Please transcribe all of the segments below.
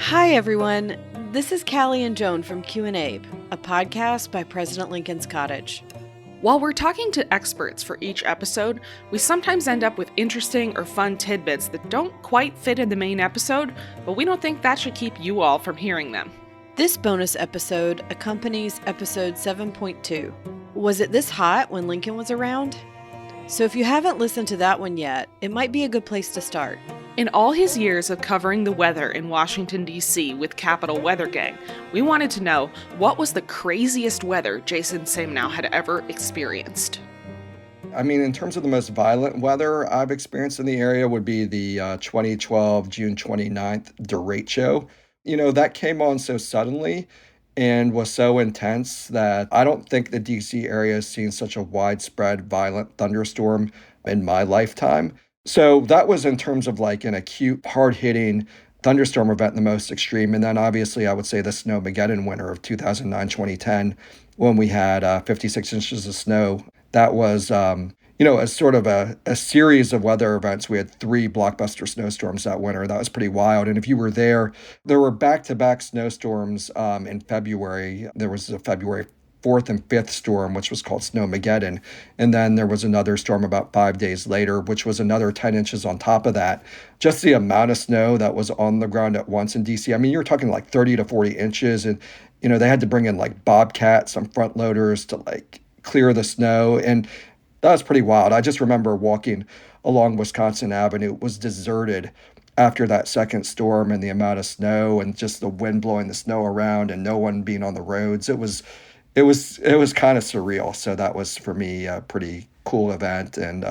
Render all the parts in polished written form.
Hi, everyone. This is Callie and Joan from Q&A, a podcast by President Lincoln's Cottage. While we're talking to experts for each episode, we sometimes end up with interesting or fun tidbits that don't quite fit in the main episode, but we don't think that should keep you all from hearing them. This bonus episode accompanies episode 7.2. Was it this hot when Lincoln was around? So if you haven't listened to that one yet, it might be a good place to start. In all his years of covering the weather in Washington, D.C. with Capitol Weather Gang, we wanted to know what was the craziest weather Jason Samenow had ever experienced. I mean, in terms of the most violent weather I've experienced in the area would be the 2012 June 29th derecho. You know, that came on so suddenly and was so intense that I don't think the DC area has seen such a widespread violent thunderstorm in my lifetime. So that was in terms of like an acute, hard-hitting thunderstorm event, the most extreme. And then obviously I would say the Snowmageddon winter of 2009-2010, when we had 56 inches of snow. That was, a sort of a series of weather events. We had 3 blockbuster snowstorms that winter. That was pretty wild. And if you were there were back-to-back snowstorms in February. There was a February 4th and 5th storm, which was called Snowmageddon. And then there was another storm about 5 days later, which was another 10 inches on top of that. Just the amount of snow that was on the ground at once in DC. I mean, you're talking like 30 to 40 inches. And, they had to bring in like bobcats and front loaders to like clear the snow. And that was pretty wild. I just remember walking along Wisconsin Avenue. It was deserted after that second storm and the amount of snow and just the wind blowing the snow around and no one being on the roads. It was kind of surreal. So that was, for me, a pretty cool event and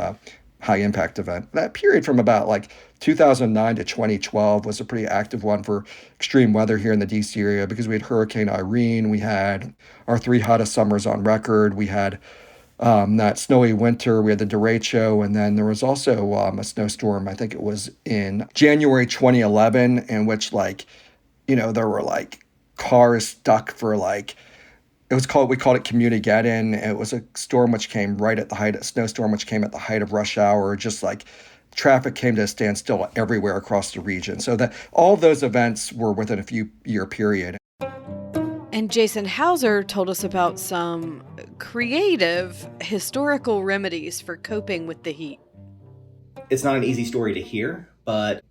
high impact event. That period from about like 2009 to 2012 was a pretty active one for extreme weather here in the DC area because we had Hurricane Irene. We had our 3 hottest summers on record. We had that snowy winter. We had the derecho. And then there was also a snowstorm, I think it was in January 2011, in which there were like cars stuck for like, we called it Communigeddon. It was a storm which came right at the height, a snowstorm which came at the height of rush hour, just like traffic came to a standstill everywhere across the region. So that all of those events were within a few year period. And Jason Hauser told us about some creative historical remedies for coping with the heat. It's not an easy story to hear, but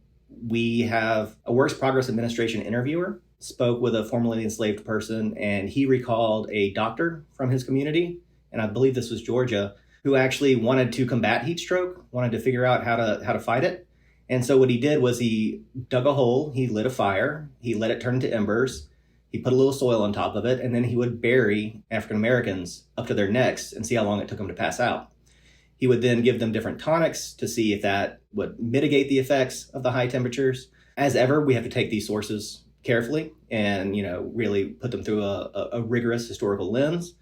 we have a Works Progress Administration interviewer spoke with a formerly enslaved person, and he recalled a doctor from his community, and I believe this was Georgia, who actually wanted to combat heat stroke, wanted to figure out how to fight it. And so what he did was he dug a hole, he lit a fire, he let it turn into embers, he put a little soil on top of it, and then he would bury African Americans up to their necks and see how long it took them to pass out. He would then give them different tonics to see if that would mitigate the effects of the high temperatures. As ever, we have to take these sources carefully and, really put them through a rigorous historical lens.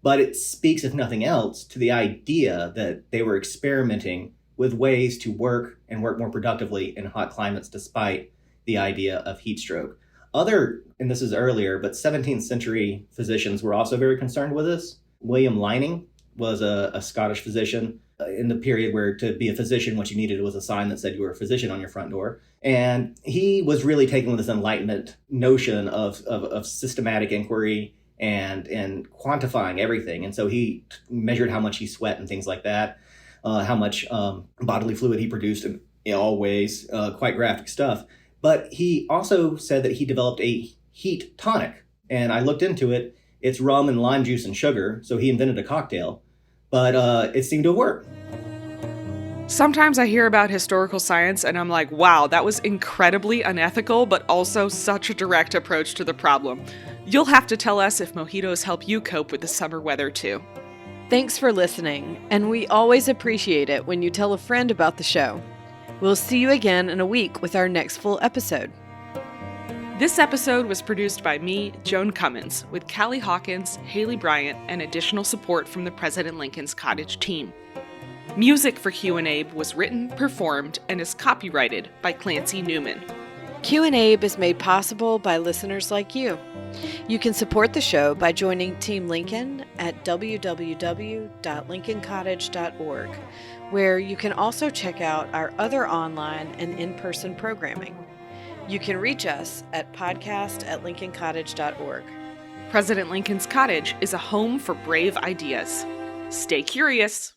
But it speaks, if nothing else, to the idea that they were experimenting with ways to work more productively in hot climates despite the idea of heat stroke. And this is earlier, but 17th century physicians were also very concerned with this. William Lining was a Scottish physician in the period where to be a physician, what you needed was a sign that said you were a physician on your front door. And he was really taking this Enlightenment notion of systematic inquiry and quantifying everything. And so he measured how much he sweat and things like that, how much bodily fluid he produced in all ways, quite graphic stuff. But he also said that he developed a heat tonic. And I looked into it. It's rum and lime juice and sugar. So he invented a cocktail. But it seemed to work. Sometimes I hear about historical science and I'm like, wow, that was incredibly unethical, but also such a direct approach to the problem. You'll have to tell us if mojitos help you cope with the summer weather too. Thanks for listening, and we always appreciate it when you tell a friend about the show. We'll see you again in a week with our next full episode. This episode was produced by me, Joan Cummins, with Callie Hawkins, Haley Bryant, and additional support from the President Lincoln's Cottage team. Music for Q&A was written, performed, and is copyrighted by Clancy Newman. Q&A is made possible by listeners like you. You can support the show by joining Team Lincoln at www.lincolncottage.org, where you can also check out our other online and in-person programming. You can reach us at podcast@lincolncottage.org. President Lincoln's Cottage is a home for brave ideas. Stay curious.